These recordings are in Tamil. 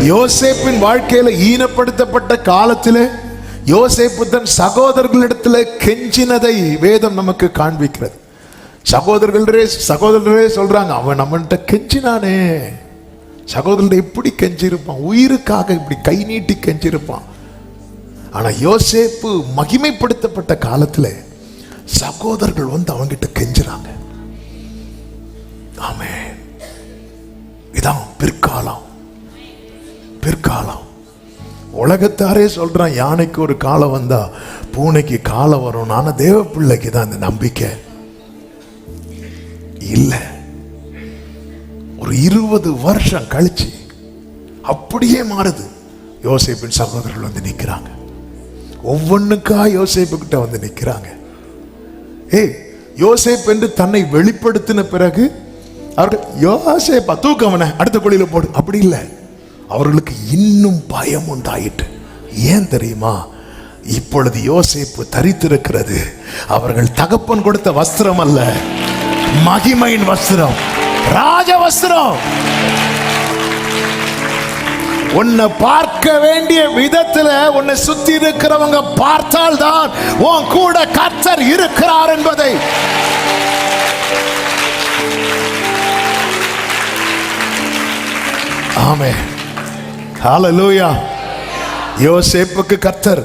யோசேப்பின் வாழ்க்கையில ஈனப்படுத்தப்பட்ட காலத்திலே யோசேப்பு தன் சகோதரர்களிடத்தில் கெஞ்சினதை வேதம் நமக்கு காண்பிக்கிறது. சகோதரர்களே சொல்றாங்க, அவன் நம்மன்ட்ட கெஞ்சினானே. சகோதரர்கள் எப்படி கெஞ்சிருப்பான், உயிருக்காக இப்படி கை நீட்டி கெஞ்சிருப்பான். ஆனா யோசேப்பு மகிமைப்படுத்தப்பட்ட காலத்துல சகோதரர்கள் வந்து அவங்கிட்ட கெஞ்சுறாங்க. ஆமென். இதான் பிற்காலம். உலகத்தாரே சொல்றான், யானைக்கு ஒரு காலம் வந்தா பூனைக்கு காலம் வரும். ஆனா தேவ பிள்ளைக்கு தான் அந்த நம்பிக்கை இல்ல. ஒரு 20 வருஷம் கழிச்சு அப்படியே மாறுது. யோசேப்பின் சகோதரர்கள் வந்து நிக்கிறாங்க, ஒவ்வொன்றுக்கா யோசேப்பு கிட்ட வந்து நிக்கிறாங்க. யோசேப் என்று தன்னை வெளிப்படுத்தின பிறகு அவர்கள் யோசேப்பா தூக்கவன அடுத்த குழியில போடு, அப்படி இல்லை. அவர்களுக்கு இன்னும் பயம் உண்டாயிட்டு. ஏன் தெரியுமா? இப்பொழுது யோசேப்பு தரித்திருக்கிறது அவர்கள் தகப்பன் கொடுத்த வஸ்திரம் அல்ல, மகிமையின் வஸ்திரம், ராஜ வஸ்திரம். உன்னை பார்க்க வேண்டிய விதத்துல உன்னை சுத்தி இருக்கிறவங்க பார்த்தால் தான் உன் கூட கர்த்தர் இருக்கிறார் என்பதை. ஆமென். ஹல்லேலூயா. யோசேப்புக்கு கர்த்தர்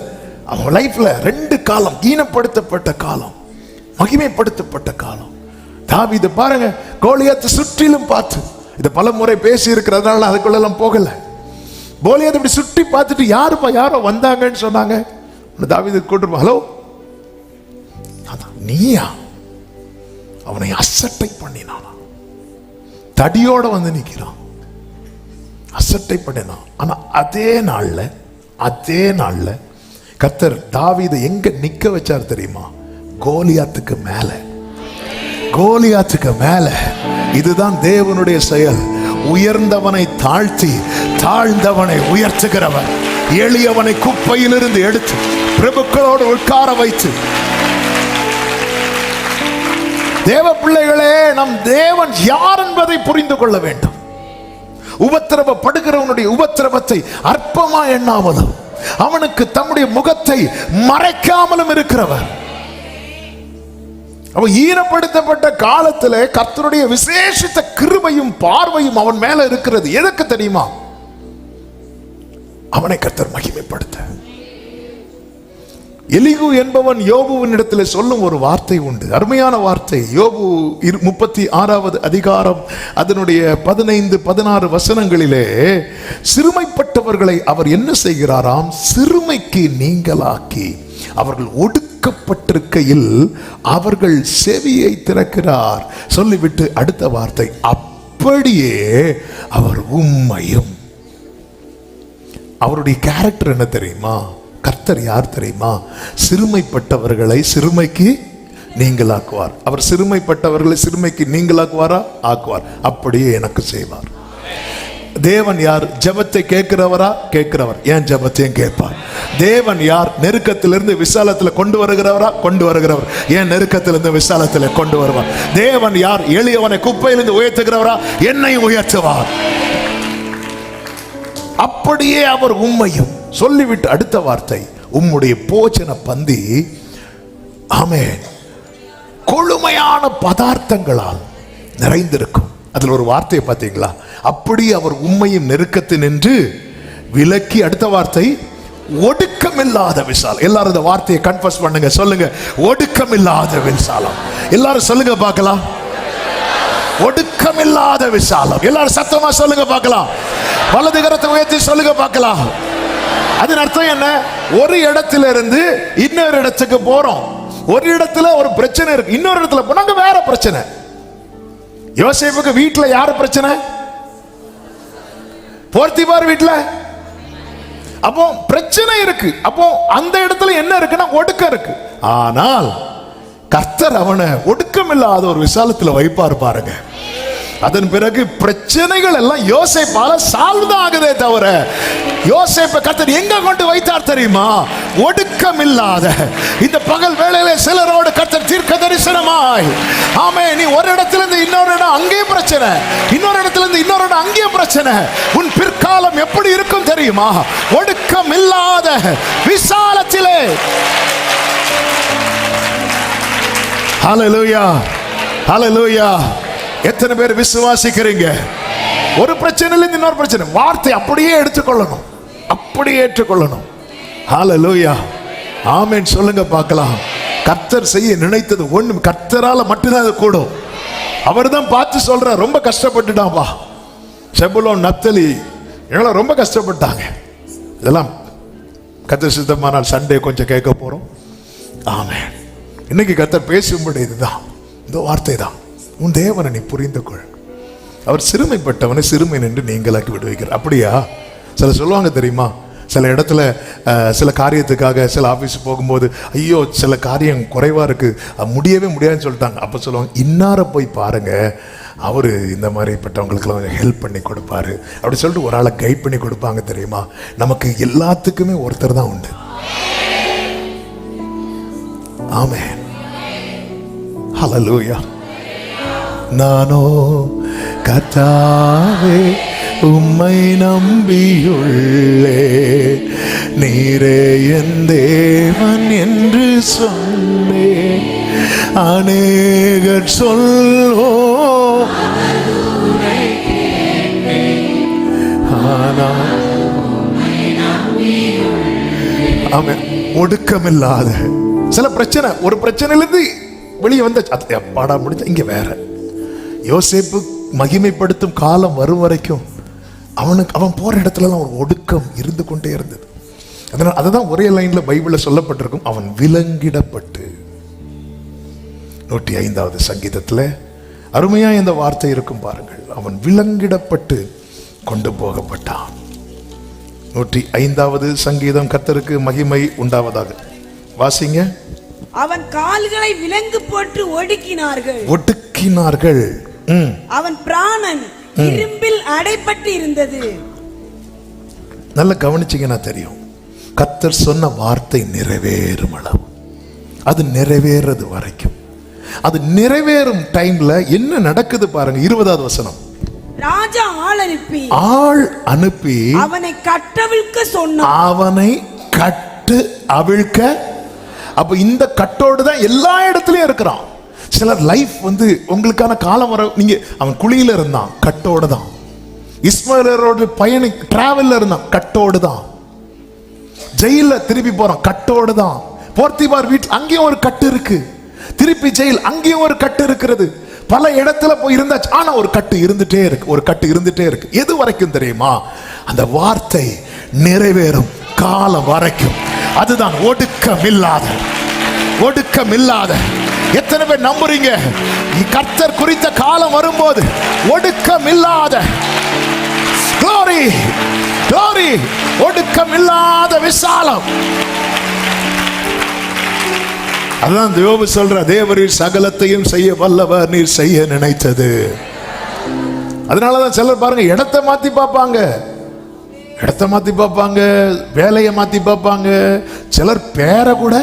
அவன் லைஃப்ல 2 காலம், ஈனப்படுத்தப்பட்ட காலம், மகிமைப்படுத்தப்பட்ட காலம். தாவீது பாருங்க, கோலியாத்தை சுற்றிலும் பார்த்து, இதை பல முறை பேசி இருக்கிறதுனால அதுக்குள்ள எல்லாம் போகல. கோலியாத்தை இப்படி சுற்றி பார்த்துட்டு யாரோ வந்தாங்கன்னு சொன்னாங்க. தாவீது கூட்டு, ஹலோ நீயா? அவனை அசட்டை பண்ணினானா, தடியோட வந்து நிக்கிறான், அசட்டை பண்ணினான். ஆனா அதே நாள்ல கர்த்தர் தாவீதை எங்க நிக்க வச்சார் தெரியுமா? கோலியாத்துக்கு மேல. இதுதான் தேவனுடைய செயல். உயர்ந்தவனை தாழ்த்தி தாழ்ந்தவனை உயர்த்துகிறவர், எளியவனை குப்பையிலிருந்து எடுத்து பிரபுக்களோடு உட்கார வைத்து. தேவ பிள்ளைகளே, நம் தேவன் யார் என்பதை புரிந்து கொள்ள வேண்டும். உபத்திரவப்படுகிறவனுடைய உபத்திரவத்தை அற்பமா எண்ணாமலும் அவனுக்கு தம்முடைய முகத்தை மறைக்காமலும் இருக்கிறவர். அவன் ஈனப்படுத்தப்பட்ட காலத்தில் கர்த்தருடைய விசேஷித்த கிருபையும் பார்வையும் அவன் மேல இருக்கிறது. எதற்கு தெரியுமா? அவனை கர்த்தர் மகிமைப்படுத்த. எலிகு என்பவன் யோபுவின் இடத்தில் சொல்லும் ஒரு வார்த்தை உண்டு, அருமையான வார்த்தை. யோபு 36வது அதிகாரம் அதனுடைய 15-16 வசனங்களிலே சிறுமைப்பட்டவர்களை அவர் என்ன செய்கிறாராம்? சிறுமைக்கு நீங்களாக்கி அவர்கள் ஒடுக்கப்பட்டிருக்கையில் அவர்கள் செவியை திறக்கிறார். சொல்லிவிட்டு அடுத்த வார்த்தை, அப்படியே அவர் உம்மையும். அவருடைய கேரக்டர் என்ன தெரியுமா? கர்த்தர் யார் தெரியுமா? சிறுமைப்பட்டவர்களை சிறுமைக்கு நீங்களாக்குவார். அவர் சிறுமைப்பட்டவர்களை சிறுமைக்கு நீங்களாக்குவாரா? ஆக்குவார். அப்படியே எனக்கு செய்வார். தேவன் யார்? ஜெபத்தை கேட்கிறவரா? கேட்கிறவர். ஏன் ஜெபத்தையும் கேட்பார். தேவன் யார்? நெருக்கத்திலிருந்து விசாலத்தில் கொண்டு வருகிறவரா? கொண்டு வருகிறவர். ஏன் நெருக்கத்திலிருந்து விசாலத்தில் கொண்டு வருவார். தேவன் யார்? எளியவனை குப்பையிலிருந்து உயர்த்துகிறவரா? என்னை உயர்த்துவார். அப்படியே அவர் உம்மையும். சொல்லிவிட்டு அடுத்த வார்த்தை, உம்முடைய போஜன பந்தி ஆமென் கொழுமையான பதார்த்தங்களால் நிறைந்திருக்கும். அதுல ஒரு வார்த்தையை பார்த்தீங்களா? அப்படி அவர் உம்மையும் நெருக்கத்தில் நின்று விலக்கி. அடுத்த வார்த்தை, ஒடுக்கமில்லாத விசாலம். எல்லாரும் இந்த வார்த்தையை கன்ஃபஸ் பண்ணுங்க, சொல்லுங்க, ஒடுக்கமில்லாத விசாலம். எல்லாரும் சொல்லுங்க பார்க்கலாம், ஒடுக்கமில்லாத விசாலம். எல்லாரும் சத்தமா சொல்லுங்க பார்க்கலாம். வலது கரத்தை உயர்த்தி சொல்லுங்க பார்க்கலாம். அதன் அர்த்தம் என்ன? ஒரு இடத்துல இருந்து இன்னொரு இடத்துக்கு போறோம். ஒரு இடத்துல ஒரு பிரச்சனை இருக்கு, இன்னொரு இடத்துல போனாங்க வேற பிரச்சனை. யோசேப்புக்கு வீட்டுல யாரு பிரச்சனை? போர்த்திபார் வீட்டுல. அப்போ பிரச்சனை இருக்கு. அப்போ அந்த இடத்துல என்ன இருக்குன்னா ஒடுக்கம் இருக்கு. ஆனால் கர்த்தர் அவனை ஒடுக்கமில்லாத ஒரு விசாலத்துல வைப்பார் பாருங்க. அதன் பிறகு பிரச்சனைகள் எல்லாம் யோசேப்பால சால்வ் தான் ஆகுதே தவிர, யோசேப்பை கர்த்தர் எங்க கொண்டு வைத்தார் தெரியுமா? ஒடுக்கமில்லாத. இந்த பகல் வேளையில சிலரோடு கர்த்தர் தீர்க்க தரிசனமாய், ஆமே, நீ ஒரு இடத்துல இருந்து இன்னொரு இடம் அங்கேயும் பிரச்சனை, இன்னொரு இடத்துல இருந்து இன்னொரு இடம் அங்கேயும் பிரச்சனை. உன் பிற்காலம் எப்படி இருக்க தெரியுமா? ஒடுக்கம் இல்லாத விசாலத்திலே. ஹல்லேலூயா, ஹல்லேலூயா. எத்தனை பேர் விசுவாசிக்கிறீங்க? ஒரு பிரச்சனையில இன்னொரு பிரச்சனை, வார்த்தை அப்படியே எடுத்துக்கொள்ளணும், அப்படியே ஏற்றுக்கொள்ளணும். ஹல்லேலூயா, ஆமென் சொல்லுங்க பார்க்கலாம். கர்த்தர் செய்ய நினைத்தது ஒண்ணு கர்த்தரால மட்டும்தான் அது கூடும். அவர் தான் பார்த்து சொல்றார், ரொம்ப கஷ்டப்பட்டுட்டான்பா செபுலோன் நப்தலி, இவங்களாம் ரொம்ப கஷ்டப்பட்டாங்க. இதெல்லாம் கர்த்தர் சித்தமானால் சண்டே கொஞ்சம் கேட்க போறோம். ஆமென். இன்னைக்கு கர்த்தர் பேசும்படி இதுதான், இந்த வார்த்தை தான். உன் தேவனை நீ புரிந்து கொள். அவர் சிறுமைப்பட்டவனை சிறுமை நின்று நீங்களாக்கி விடுவிக்கிறார். அப்படியா? சில சொல்லுவாங்க தெரியுமா, சில இடத்துல சில காரியத்துக்காக சில ஆஃபீஸ் போகும்போது ஐயோ சில காரியம் குறைவாக இருக்குது, முடியவே முடியாதுன்னு சொல்லிட்டாங்க. அப்போ சொல்லுவாங்க, இன்னாரை போய் பாருங்க, அவர் இந்த மாதிரிப்பட்டவங்களுக்குலாம் ஹெல்ப் பண்ணி கொடுப்பாரு அப்படி சொல்லிட்டு ஒரு ஆளை கைட் பண்ணி கொடுப்பாங்க. தெரியுமா, நமக்கு எல்லாத்துக்குமே ஒருத்தர் தான் உண்டு. ஆமென், ஹல்லேலூயா. நானோ கர்த்தாவே உம்மை நம்பியுள்ளே, நீரே என் தேவன் என்று சொன்னே. அநேகர் சொல்லோ ஒடுக்கமில்லாத சில பிரச்சனை, ஒரு பிரச்சனையிலிருந்து வெளியே வந்த பாடா முடிஞ்ச இங்க வேற. யோசேப்பு மகிமைப்படுத்தும் காலம் வரும் வரைக்கும் அவன் போற இடத்துலலாம் ஒரு ஒடுக்கம் இருந்து கொண்டே இருந்தது. அதனால் அதுதான் ஒரே லைன்ல பைபிள்ல சொல்லப்பட்டிருக்கும், அவன் விலங்கிடப்பட்டு. 105வது சங்கீதத்துல அருமையா இந்த வார்த்தை இருக்கும் பாருங்கள், அவன் விலங்கிடப்பட்டு கொண்டு போகப்பட்டான். 105வது சங்கீதம். கர்த்தருக்கு மகிமை உண்டாவதாக. வாசிங்க. அவன் கால்களை விலங்கு போட்டு ஒடுக்கினார்கள். அவன் பிராணன் இரும்பில் அடைப்பட்டு இருந்தது. நல்ல கவனிச்சீங்கன்னா தெரியும், கர்த்தர் சொன்ன வார்த்தை நிறைவேறும் அளவு, அது நிறைவேறது வரைக்கும், அது நிறைவேறும் டைம்ல என்ன நடக்குது பாருங்க. 20வது வசனம். ராஜா ஆள் அனுப்பி அவனை கட்டவிழ்க்க சொன்னான். அவனை கட்டு அவிழ்க்க. அப்ப இந்த கட்டோடு தான் எல்லா இடத்துலயும் இருக்கிறான். சிலர் லைஃப் உங்களுக்கான காலம் வர, நீங்க அவன் குழியில இருந்தான், கட்டோடு தான். இஸ்மாயிலரோட பயணி டிராவல்ல இருந்தான், கட்டோடு தான். ஜெயில திருப்பி போறான், கட்டோடு தான். போர்த்திபார் வீட்டில் அங்கேயும் ஒரு கட்டு இருக்கு, திருப்பி ஜெயில் அங்கேயும் ஒரு கட்டு இருக்கிறது. பல இடத்துல போய் இருந்தாச்சு, ஆனா ஒரு கட்டு இருந்துட்டே இருக்கு, ஒரு கட்டு இருந்துட்டே இருக்கு. எது வரைக்கும் தெரியுமா? அந்த வார்த்தை நிறைவேறும் காலம் வரைக்கும். அதுதான் ஒடுக்கம் இல்லாத, ஒடுக்கம் இல்லாத. எத்தனை பேர் நம்புறீங்க? கர்த்தர் குறித்த காலம் வரும்போது ஒடுக்கம் இல்லாத, glory, glory, ஒடுக்கம் இல்லாத விசாலம். அதான் யோபு சொல்ற, தேவரீர் சகலத்தையும் செய்ய வல்லவர், நீர் செய்ய நினைத்தது. அதனாலதான் சிலர் பாருங்க இடத்தை மாத்தி பார்ப்பாங்க, இடத்தை மாத்தி பார்ப்பாங்க, வேலையை மாத்தி பார்ப்பாங்க, சிலர் பேரை கூட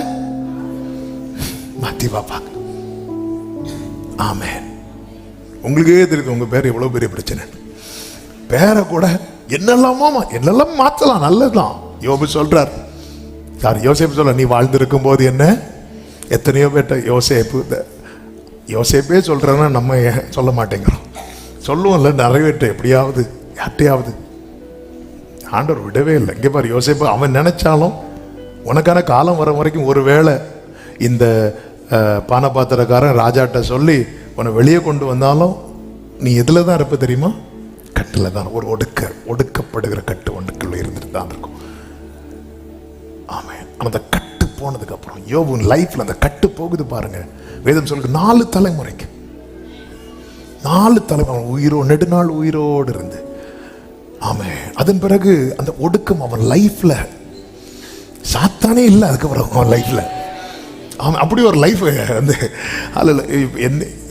மாத்தி பார்ப்பாங்க. ஆமென். உங்களுக்கே தெரியுது உங்க பேர் எவ்வளவு பெரிய பிரச்சனை. பேரை கூட என்னெல்லாம் மாத்தலாம், நல்லதுதான். யோபு சொல்றார், யோசேப்பு சொல்ற, நீ வாழ்ந்திருக்கும் போது என்ன எத்தனையோ பேட்ட யோசேப்பே சொல்றேன்னா நம்ம சொல்ல மாட்டேங்கிறோம். சொல்லுவோம்ல, நிறைவேற்ற எப்படியாவது யார்ட்டையாவது. ஆண்டவர் விடவே இல்லை. இங்கே பாரு, யோசேப்பு அவன் நினைச்சாலும் உனக்கான காலம் வர வரைக்கும் ஒருவேளை இந்த பானபாத்திரக்காரன் ராஜாட்ட சொல்லி உன்னை வெளியே கொண்டு வந்தாலும் நீ எதுல தான் இருப்ப தெரியுமா? கட்டில் தான். ஒரு ஒடுக்கப்படுகிற கட்டு ஒன்றுக்குள்ள இருந்துட்டு தான் இருக்கும். ஆமென். அந்த கட்டு போனதுக்கு அப்புறம் யோபு லைஃப்ல அந்த கட்டு போகுது பாருங்க. வேதம் சொல்லுங்க 4 தலைமுறைக்கு, 4 தலைமுறை நெடுநாள் உயிரோடு இருந்து. ஆமென். அதன் பிறகு அந்த ஒடுக்கம் அவன் லைஃப்ல சாத்தானே இல்லை. அதுக்கப்புறம் அவன் லைஃப்ல அவன் அப்படி ஒரு லைஃப்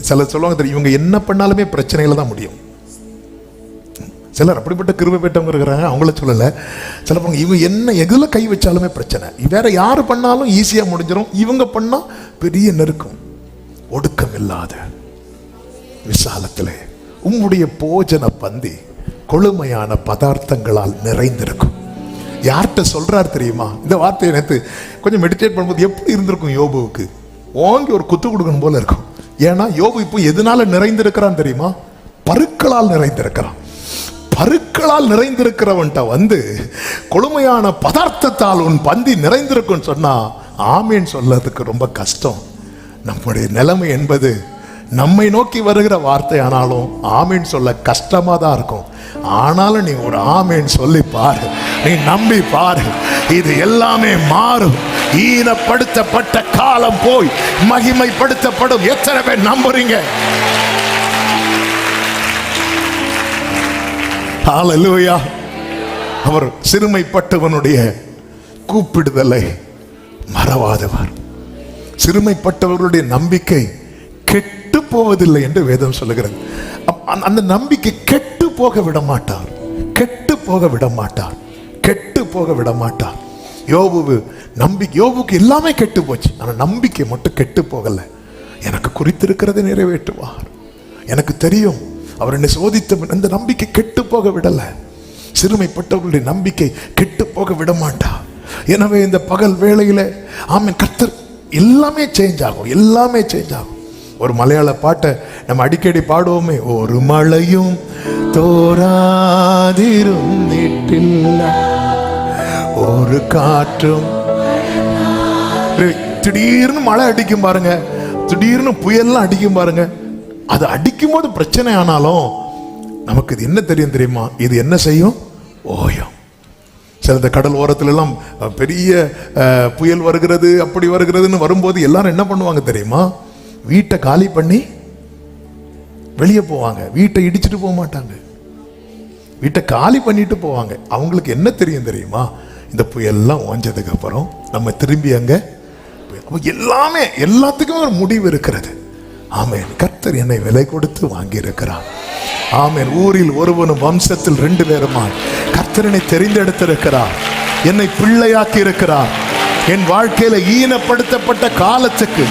சில சொல்லுவாங்க தெரியும், இவங்க என்ன பண்ணாலுமே பிரச்சனையில தான் முடியும். சிலர் அப்படிப்பட்ட கிருபை பெற்றவங்க இருக்கிறாங்க, அவங்கள சொல்லலை. சில இவங்க என்ன எதுல கை வச்சாலுமே பிரச்சனை, வேற யாரு பண்ணாலும் ஈஸியா முடிஞ்சிடும், இவங்க பண்ணா பெரிய நெருக்கம். ஒடுக்கம் இல்லாத விசாலத்திலே உம்முடைய போஜன பந்தி கொழுமையான பதார்த்தங்களால் நிறைந்திருக்கும். யார்கிட்ட சொல்றார் தெரியுமா? இந்த வார்த்தையை நேற்று கொஞ்சம் மெடிடேட் பண்ணும்போது எப்படி இருந்திருக்கும் யோபுவுக்கு? ஓங்கி ஒரு குத்து கொடுக்கணும் போல இருக்கும். ஏன்னா யோபு இப்போ எதனால நிறைந்திருக்கிறான் தெரியுமா? பருக்களால் நிறைந்திருக்கிறான். பருக்களால் நிறைந்திருக்கிறவன்ட்ட வந்து கொழுமையான பதார்த்தத்தால் உன் பந்தி நிறைந்திருக்குன்னு சொன்னா ஆமேன் சொல்லறதுக்கு ரொம்ப கஷ்டம். நம்முடைய நிலைமை என்பது நம்மை நோக்கி வருகிற வார்த்தை ஆனாலும் ஆமேன் சொல்ல கஷ்டமா தான் இருக்கும். ஆனாலும் நீ ஒரு ஆமேன் சொல்லி பாரு, நீ நம்பி பாரு, இது எல்லாமே மாறும். ஈனப்படுத்தப்பட்ட காலம் போய் மகிமைப்படுத்தப்படும். எத்தனை பேர் நம்புறீங்க? ஹல்லேலூயா. அவர் சிறுமைப்பட்டவனுடைய கூப்பிடுதலை மறவாதவர். சிறுமைப்பட்டவர்களுடைய நம்பிக்கை கெட்டு போவதில்லை என்று வேதம் சொல்லுகிறது. அந்த நம்பிக்கை கெட்டு போக விட மாட்டார், கெட்டு போக விட மாட்டார், கெட்டு போக விட மாட்டார். யோபுக்கு எல்லாமே கெட்டு போச்சு, ஆனா நம்பிக்கை மட்டும் கெட்டு போகல. எனக்கு குறித்திருக்கிறதை நிறைவேற்றுவார். எனக்கு தெரியும் அவர் என்னை சோதித்த அந்த நம்பிக்கை கெட்டு போக விடல. சிறுமைப்பட்டவர்களுடைய நம்பிக்கை கெட்டு போக விட மாட்டார். எனவே இந்த பகல் வேளையில ஆமென், கர்த்தர் எல்லாமே சேஞ்ச் ஆகும், எல்லாமே சேஞ்ச் ஆகும். ஒரு மலையாள பாட்டை நம்ம அடிக்கடி பாடுவோமே, ஒரு மழையும் தோராதிரும் நீட்டில்ல, ஒரு காற்றும். திடீர்னு மழை அடிக்கும் பாருங்க, திடீர்னு புயல்லாம் அடிக்கும் பாருங்க. அது அடிக்கும் போது பிரச்சனை ஆனாலும் நமக்கு இது என்ன தெரியும் தெரியுமா? இது என்ன செய்யும்? ஓயம். சில இந்த கடல் ஓரத்துல எல்லாம் பெரிய புயல் வருகிறது, அப்படி வருகிறதுன்னு வரும்போது எல்லாரும் என்ன பண்ணுவாங்க தெரியுமா? வீட்டை காலி பண்ணி வெளியே போவாங்க. வீட்டை இடிச்சுட்டு போக மாட்டாங்க, வீட்டை காலி பண்ணிட்டு போவாங்க. அவங்களுக்கு என்ன தெரியும் தெரியுமா? இந்த புயல்லாம் ஓஞ்சதுக்கு அப்புறம் நம்ம திரும்பி அங்க எல்லாமே, எல்லாத்துக்குமே ஒரு முடிவு இருக்கிறது. ஆமென். கர்த்தர் என்னை விலை கொடுத்து வாங்கி இருக்கிறார். ஆமென். ஊரில் ஒருவனும் வம்சத்தில் 2 பேருமாய் கர்த்தர் என்னை தெரிந்தெடுத்திருக்கிறார், என்னை பிள்ளையாக்கி இருக்கிறார். என் வாழ்க்கையில ஈனப்படுத்தப்பட்ட காலத்துக்கு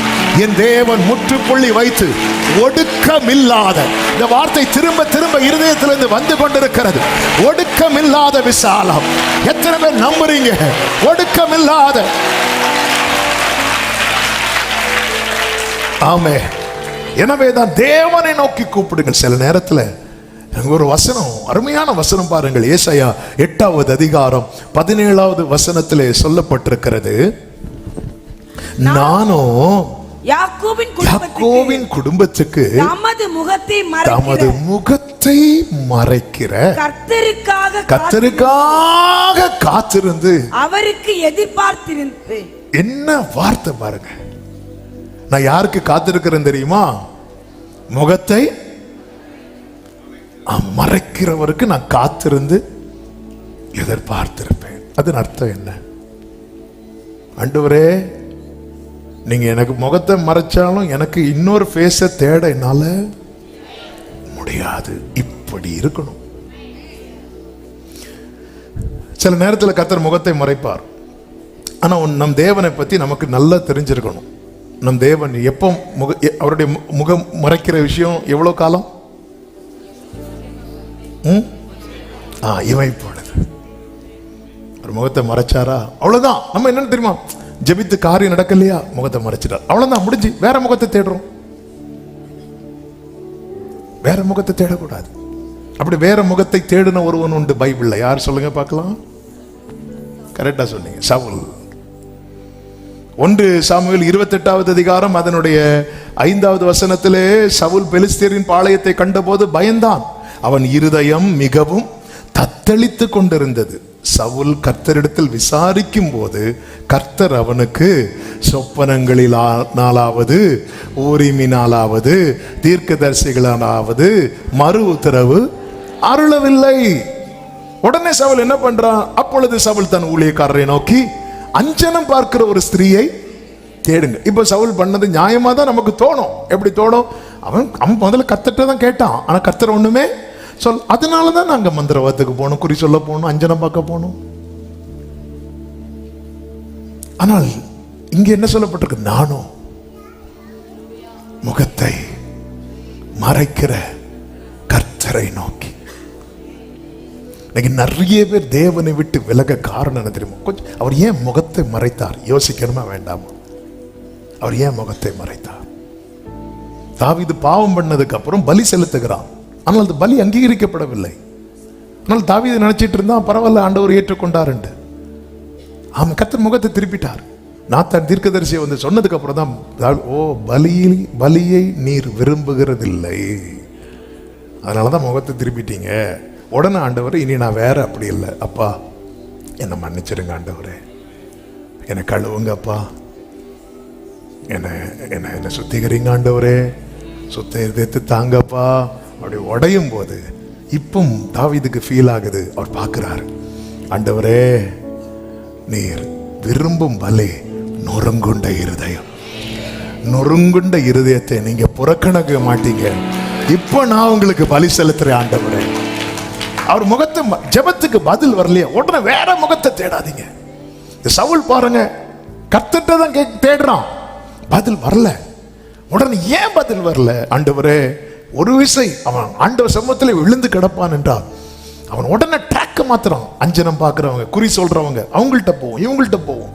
என் தேவன் முற்றுப்புள்ளி வைத்து ஒடுக்கமில்லாத, இந்த வார்த்தை திரும்ப திரும்ப இருதயத்திலிருந்து வந்து கொண்டிருக்கிறது, ஒடுக்கமில்லாத விசாலம். எத்தனை பேர் நம்புறீங்க? ஒடுக்கமில்லாத. ஆமே. எனவேதான் தேவனை நோக்கி கூப்பிடுங்கள். சில நேரத்தில் ஒரு வசனம், அருமையான வசனம் பாருங்கள். ஏசாயா 8வது அதிகாரம் 17வது வசனத்திலே சொல்லப்பட்டிருக்கிறது, நானும் யாக்கோபின் குடும்பத்துக்கு தமது முகத்தை மறைக்கிற கர்த்தருக்காக காத்திருந்து அவருக்கு எதிர்பார்த்திருந்து. என்ன வார்த்தை பாருங்க. நான் யாருக்கு காத்திருக்கிறேன் தெரியுமா? முகத்தை மறைக்கிறவருக்கு நான் காத்திருந்து எதிர்பார்த்திருப்பேன். அதன் அர்த்தம் என்ன? ஆண்டவரே, நீங்க எனக்கு முகத்தை மறைச்சாலும் எனக்கு இன்னொரு ஃபேஸை தேட என்னால முடியாது. இப்படி இருக்கணும். சில நேரத்தில் கர்த்தர் முகத்தை மறைப்பார். ஆனா நம் தேவனை பத்தி நமக்கு நல்லா தெரிஞ்சிருக்கணும். நம் தேவன் எப்போ அவருடைய முகம் மறைக்கிற விஷயம் எவ்வளவு காலம்? இவன் பொழுது ஒரு முகத்தை மறைச்சாரா, அவ்வளவுதான். நம்ம என்னன்னு தெரியுமா? ஜெபித்து காரியம் நடக்கலையா, முகத்தை மறைச்சிட்டார், அவ்வளவுதான், முடிஞ்சு. வேற முகத்தை தேடுறோம். வேற முகத்தை தேடக்கூடாது. அப்படி வேற முகத்தை தேடின ஒருவன் உண்டு பைபிள்ல. யார் சொல்லுங்க பார்க்கலாம்? கரெக்டா சொன்னீங்க, சவுல். 1 சாமுவேல் 28வது அதிகாரம் அதனுடைய 5வது வசனத்திலே சவுல் பெலிஸ்தியரின் பாளையத்தை கண்டபோது பயந்தான், அவன் இருதயம் மிகவும் தத்தளித்து கொண்டிருந்தது. சவுல் கர்த்தரிடத்தில் விசாரிக்கும் போது கர்த்தர் அவனுக்கு சொப்பனங்களினாலாவது ஊரிமினாலாவது தீர்க்கதரிசிகளாலாவது மறு உத்தரவு அருளவில்லை. உடனே சவுல் என்ன பண்றான்? அப்பொழுது சவுல் தன் ஊழியக்காரரை நோக்கி, அஞ்சனம் பார்க்கிற ஒரு ஸ்திரீயை தேடுங்க. இப்ப சவுல் பண்ணது நியாயமா தான் நமக்கு தோணும். எப்படி தோணும்? அவன் முதல்ல கர்த்தர்ட்ட தான் கேட்டான், ஆனா கர்த்தர் ஒண்ணுமே சொல். அதனாலதான் நாங்க மந்திரவாதத்துக்கு போனோம், குறி சொல்ல போனோம், அஞ்சனம் பார்க்க போனோம். ஆனால் இங்க என்ன சொல்லப்பட்டிருக்கு? நானும் முகத்தை மறைக்கிற கர்த்தரை நோக்கி. இன்னைக்கு நிறைய பேர் தேவனை விட்டு விலக காரணம் என்ன தெரியுமா? கொஞ்சம் அவர் ஏன் முகத்தை மறைத்தார் யோசிக்கணுமா வேண்டாமா? அவர் ஏன் முகத்தை மறைத்தார்? தாவீது பாவம் பண்ணதுக்கு அப்புறம் பலி செலுத்துகிறான், ஆனால் அந்த பலி அங்கீகரிக்கப்படவில்லை. ஆனால் தாவீது நினைச்சிட்டு இருந்தான் பரவாயில்ல, ஆண்டவர் ஏற்றுக்கொண்டார் என்று. அவன் கர்த்தர் முகத்தை திருப்பிட்டார். நாத்தான் தீர்க்கதரிசியை வந்து சொன்னதுக்கு அப்புறம் தான், ஓ பலியை நீர் விரும்புகிறதில்லை, அதனாலதான் முகத்தை திருப்பிட்டீங்க. உடனே ஆண்டவர், இனி நான் வேற அப்படி இல்லை, அப்பா என்னை மன்னிச்சிருங்க ஆண்டவரே, என்னை கழுவுங்க அப்பா, என்னை சுத்திகரிங்க ஆண்டவரே, சுத்தி தாங்கப்பா. அப்படி உடையும் போது இப்போ தாவீதுக்கு ஃபீல் ஆகுது. அவர் பார்க்கிறாரு, ஆண்டவரே நீர் விரும்பும் பலி நொறுங்குண்ட இருதயம். நொறுங்குண்ட இருதயத்தை நீங்க புறக்கணிக்க மாட்டீங்க. இப்போ நான் உங்களுக்கு பலி செலுத்துறேன் ஆண்டவரே. அவர் முகத்தை, ஜெபத்துக்கு பதில் வரலையே உடனே வேற முகத்தை தேடாதீங்க. சவுல் பாருங்க, கர்த்தர்ட்ட தான் தேடுறான், பதில் வரல. உடனே ஏன் பதில் வரல? ஆண்டவரே ஒரு விசை அவன் ஆண்டவர் சமூகத்தில் விழுந்து கிடப்பான் என்றால் அவன் உடனே ட்ராக்க மாத்திரம். அஞ்சனம் பார்க்கிறவங்க, குறி சொல்றவங்க, அவங்கள்ட்ட போவோம், இவங்கள்ட்ட போவோம்,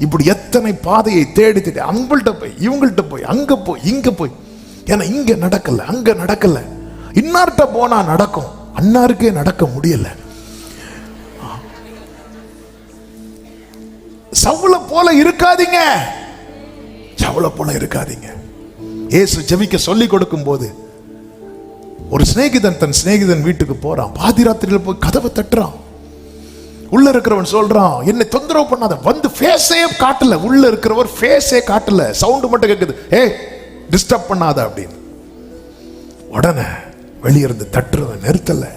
இப்படி எத்தனை பாதையை தேடி தேடி அவங்கள்ட்ட போய், இவங்கள்ட்ட போய், அங்க போய், இங்க போய், ஏன்னா இங்க நடக்கல, அங்க நடக்கல, இன்னார்ட்ட போனா நடக்கும், அன்னாருக்கே நடக்க முடியல. சவுல போல இருக்காதீங்க, சவுல போல இருக்காதீங்க. இயேசு ஜெபிக்க சொல்லி கொடுக்கும் போது ஒரு சிநேகிதன் தன் சிநேகிதன் வீட்டுக்கு போறான். பாதி ராத்திரியில போய் கதவை தட்டுறான். உள்ள இருக்கிறவன் சொல்றான், என்னை தொந்தரவு பண்ணாத. வந்து ஃபேஸே காட்டல, உள்ள இருக்கிறவர் ஃபேஸே காட்டல, சவுண்ட் மட்டும் கேட்குது, ஏய் டிஸ்டர்ப் பண்ணாத அப்படின்னு. உடனே வெளியிருந்து தட்டுறவன் நிறுத்தல.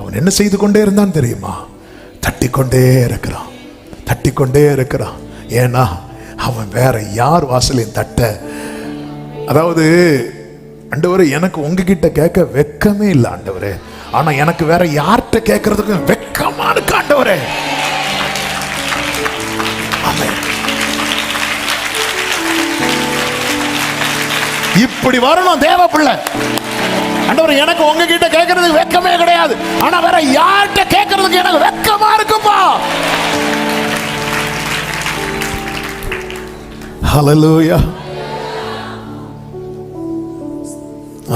அவன் என்ன செய்து கொண்டே இருந்தான் தெரியுமா? தட்டிக்கொண்டே இருக்கிறான், தட்டிக்கொண்டே இருக்கிறான். ஏன்னா அவன் வேற யார் வாசலையும் தட்ட, அதாவது ஆண்டவரே எனக்கு உங்ககிட்ட கேட்க வெக்கமே இல்லை ஆண்டவரே, ஆனா எனக்கு வேற யார்கிட்ட கேட்கறதுக்கு வெக்கமா இருக்கு ஆண்டவரே. இப்படி வரணும் தேவ பிள்ளை. ஆண்டவரே எனக்கு உங்ககிட்ட கேட்கறதுக்கு வெக்கமே கிடையாது, ஆனா வேற யார்கிட்ட கேட்கறதுக்கு எனக்கு வெக்கமா இருக்குப்பா. ஹல்லேலூயா,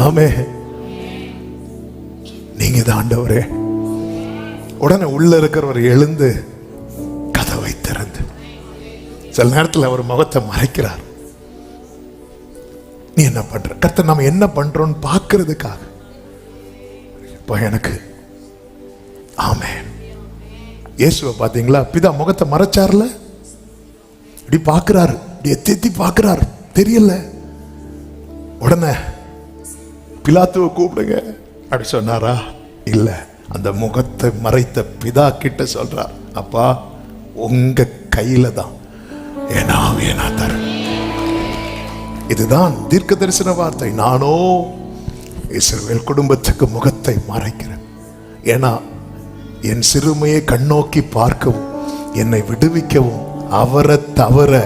ஆமென். நீங்க தான் ஆண்டவரே. உடனே உள்ள இருக்கிறவர் எழுந்து கதவை திறந்து, சில நேரத்தில் அவர் முகத்தை மறைக்கிறார். நீ என்ன பண்ற? கர்த்தர் நாம என்ன பண்றோம்னு பார்க்கிறதுக்காக. இப்போ எனக்கு ஆமென். இயேசுவை பார்த்தீங்களா? பிதா முகத்தை மறைச்சார்ல, இப்படி பார்க்கிறாரு, இப்படி எத்தி பார்க்கிறாரு, தெரியல. உடனே பிலாத்துவை கூப்பிடுங்க அப்படி சொன்னாரா? இல்ல, அந்த முகத்தை மறைத்த பிதா கிட்ட சொல்றார், அப்பா உங்க கையில தான் என் ஆவியை நான் தரேன். இதுதான் தீர்க்க தரிசன வார்த்தை. நானோ இஸ்ரவேல் குடும்பத்துக்கு முகத்தை மறைக்கிறேன். ஏன்னா என் சிறுமையை கண்ணோக்கி பார்க்கவும் என்னை விடுவிக்கவும் அவரை தவிர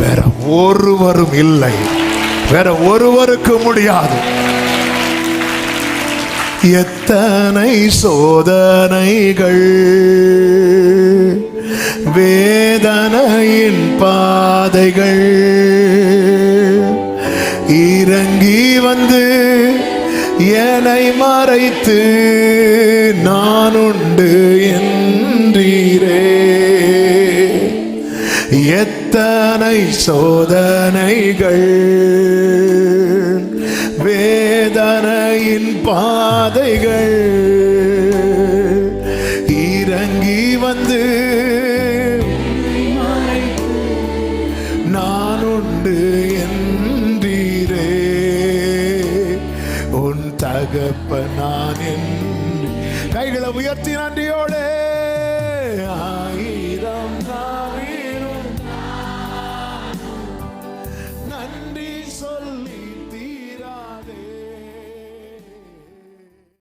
வேற ஒருவரும் இல்லை, வேற ஒருவருக்கு முடியாது. எத்தனை சோதனைகள், வேதனையின் பாதைகள், இறங்கி வந்து என்னை மறைத்து நான் உண்டு என்றீரே. எத்தனை சோதனைகள், வேதனையின் பாதைகள், இறங்கி வந்து நான் உண்டு என்றீரே. உன் தகப்ப நான் என்று கைகளை உயர்த்தி நன்றியோடு